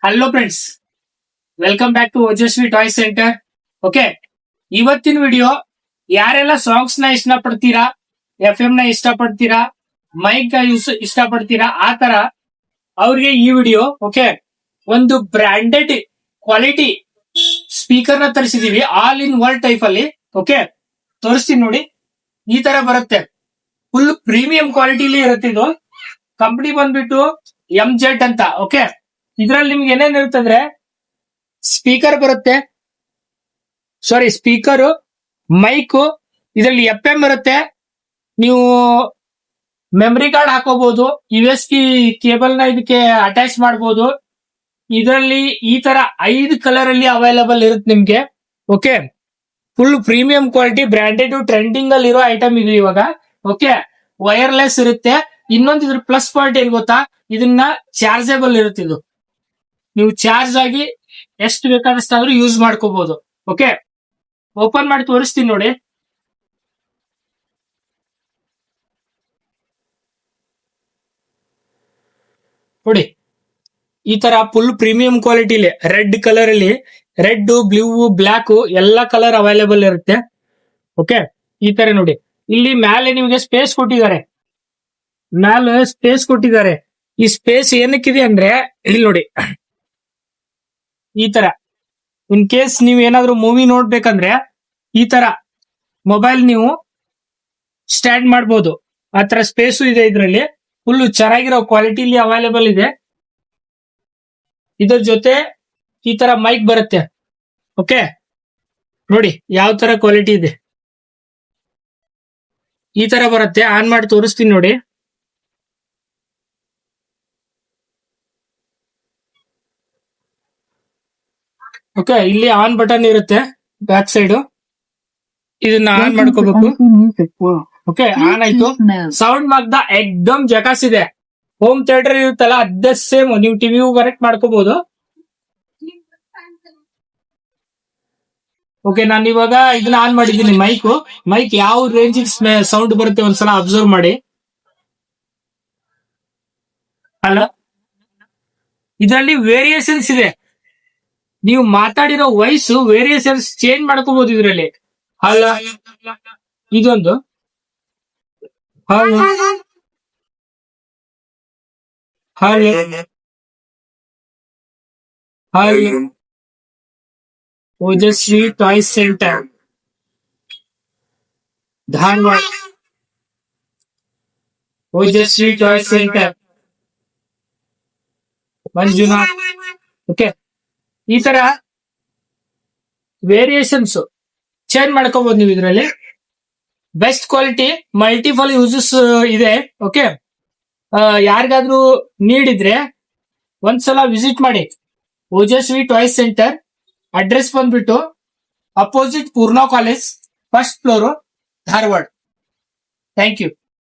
Hello friends, welcome back to Ojaswi toy centre. Okay, ಇವತ್ತಿನ video ಯಾರೆಲ್ಲ songs ನ ಇಷ್ಟ ಪಡ್ತೀರಾ, FM ನ ಇಷ್ಟ ಪಡ್ತೀರಾ, ಮೈಕ್ ಇಷ್ಟ ಪಡ್ತೀರಾ, ಆ ತರ ಅವ್ರಿಗೆ ಈ ವಿಡಿಯೋ. ಓಕೆ, ಒಂದು ಬ್ರಾಂಡೆಡ್ ಕ್ವಾಲಿಟಿ ಸ್ಪೀಕರ್ ನ ತರಿಸಿದೀವಿ, ಆಲ್ ಇನ್ ವರ್ಲ್ಡ್ ಟೈಪ್ ಅಲ್ಲಿ. ಓಕೆ, ತೋರಿಸ್ತೀನಿ ನೋಡಿ. ಈ ತರ ಬರುತ್ತೆ, ಫುಲ್ ಪ್ರೀಮಿಯಂ ಕ್ವಾಲಿಟಿಲಿ ಇರುತ್ತೆ. ಇದು ಕಂಪನಿ ಬಂದ್ಬಿಟ್ಟು MZ ಅಂತ. ಓಕೆ, ಇದ್ರಲ್ಲಿ ನಿಮ್ಗೆ ಏನೇನ್ ಇರುತ್ತಂದ್ರೆ ಸ್ಪೀಕರ್ ಬರುತ್ತೆ, ಸ್ಪೀಕರು, ಮೈಕು, ಇದರಲ್ಲಿ FM ಬರುತ್ತೆ. ನೀವು ಮೆಮರಿ ಕಾರ್ಡ್ ಹಾಕೋಬಹುದು, USB ಕೇಬಲ್ ನ ಇದಕ್ಕೆ ಅಟ್ಯಾಚ್ ಮಾಡಬಹುದು. ಇದರಲ್ಲಿ ಈ ತರ 5 ಕಲರ್ ಅಲ್ಲಿ ಅವೈಲಬಲ್ ಇರುತ್ತೆ ನಿಮ್ಗೆ. Okay, full premium quality, branded, trending ಅಲ್ಲಿ ಇರೋ ಐಟಮ್ ಇದು ಇವಾಗ. ಓಕೆ, ವೈರ್ಲೆಸ್ ಇರುತ್ತೆ. ಇನ್ನೊಂದು ಇದ್ರ ಪ್ಲಸ್ ಪಾಯಿಂಟ್ ಏನ್ ಗೊತ್ತಾ, ಇದನ್ನ ಚಾರ್ಜಬಲ್ ಇರುತ್ತೆ. ಇದು ನೀವು ಚಾರ್ಜ್ ಆಗಿ ಎಷ್ಟು ಬೇಕಾದಷ್ಟಾದ್ರೂ ಯೂಸ್ ಮಾಡ್ಕೋಬಹುದು. ಓಕೆ, ಓಪನ್ ಮಾಡಿ ತೋರಿಸ್ತೀನಿ ನೋಡಿ. ನೋಡಿ, ಈ ತರ ಫುಲ್ ಪ್ರೀಮಿಯಂ ಕ್ವಾಲಿಟಿಲಿ ರೆಡ್ ಕಲರ್ ಅಲ್ಲಿ, ರೆಡ್, ಬ್ಲೂ, ಬ್ಲಾಕ್ ಎಲ್ಲ ಕಲರ್ ಅವೈಲೇಬಲ್ ಇರುತ್ತೆ. ಓಕೆ, ಈ ತರ ನೋಡಿ, ಇಲ್ಲಿ ಮೇಲೆ ನಿಮಗೆ ಸ್ಪೇಸ್ ಕೊಟ್ಟಿದ್ದಾರೆ. ಈ ಸ್ಪೇಸ್ ಏನಕ್ಕಿದೆ ಅಂದ್ರೆ, ಇಲ್ಲಿ ನೋಡಿ, ಈ ತರ ಇನ್ ಕೇಸ್ ನೀವ್ ಏನಾದ್ರು ಮೂವಿ ನೋಡ್ಬೇಕಂದ್ರೆ ಈ ತರ ಮೊಬೈಲ್ ನೀವು ಸ್ಟ್ಯಾಂಡ್ ಮಾಡ್ಬೋದು. ಆ ತರ ಸ್ಪೇಸು ಇದೆ ಇದರಲ್ಲಿ. ಫುಲ್ ಚೆನ್ನಾಗಿರೋ ಕ್ವಾಲಿಟಿಲಿ ಅವೈಲೇಬಲ್ ಇದೆ. ಇದ್ರ ಜೊತೆ ಈ ತರ ಮೈಕ್ ಬರುತ್ತೆ. ಓಕೆ, ನೋಡಿ ಯಾವ ತರ ಕ್ವಾಲಿಟಿ ಇದೆ. ಈ ತರ ಬರುತ್ತೆ. ಆನ್ ಮಾಡಿ ತೋರಿಸ್ತೀನಿ ನೋಡಿ. ಓಕೆ, ಇಲ್ಲಿ ಆನ್ ಬಟನ್ ಇರುತ್ತೆ ಬ್ಯಾಕ್ ಸೈಡ್. ಇದನ್ನ ಆನ್ ಮಾಡ್ಕೋಬೇಕು. ಓಕೆ, ಆನ್ ಆಯ್ತು. ಸೌಂಡ್ ಮಾಗ್ದ ಎಕ್ದಮ್ ಜಕಾಸ್ ಇದೆ. ಹೋಮ್ ಥಿಯೇಟರ್ ಇರುತ್ತಲ್ಲ ಅದೇ ಸೇಮ್, ನೀವು ಟಿವಿಗೂ ಕನೆಕ್ಟ್ ಮಾಡ್ಕೋಬಹುದು. ಓಕೆ, ನಾನು ಇವಾಗ ಇದನ್ನ ಆನ್ ಮಾಡಿದ್ದೀನಿ. ಮೈಕ್ ಯಾವ ರೇಂಜ್ ಸೌಂಡ್ ಬರುತ್ತೆ ಒಂದ್ಸಲ ಅಬ್ಸರ್ವ್ ಮಾಡಿ. ಅಲ್ಲ, ಇದರಲ್ಲಿ ವೇರಿಯೇಷನ್ಸ್ ಇದೆ. ನೀವು ಮಾತಾಡಿರೋ ವಾಯ್ಸ್ ವೇರಿಯೇಷನ್ಸ್ ಚೇಂಜ್ ಮಾಡ್ಕೋಬಹುದು ಇದರಲ್ಲಿ. ಅಲ್ಲ, ಇದೊಂದು Ojaswi toy centre, Dharwad. Ojaswi toy centre, Manjunath. Okay, ಈ ತರ ವೇರಿಯೇಷನ್ಸ್ ಚೇಂಜ್ ಮಾಡ್ಕೋಬಹುದು ನೀವು ಇದರಲ್ಲಿ. ಬೆಸ್ಟ್ ಕ್ವಾಲಿಟಿ, ಮಲ್ಟಿಪಲ್ ಯೂಸಸ್ ಇದೆ. ಓಕೆ, ಯಾರಿಗಾದ್ರೂ ನೀಡಿದ್ರೆ ಒಂದ್ಸಲ ವಿಸಿಟ್ ಮಾಡಿ ಓಜಸ್ವಿ ಟಾಯ್ ಸೆಂಟರ್. ಅಡ್ರೆಸ್ ಬಂದ್ಬಿಟ್ಟು opposite Poorna college, first floor, Dharwad. Thank you.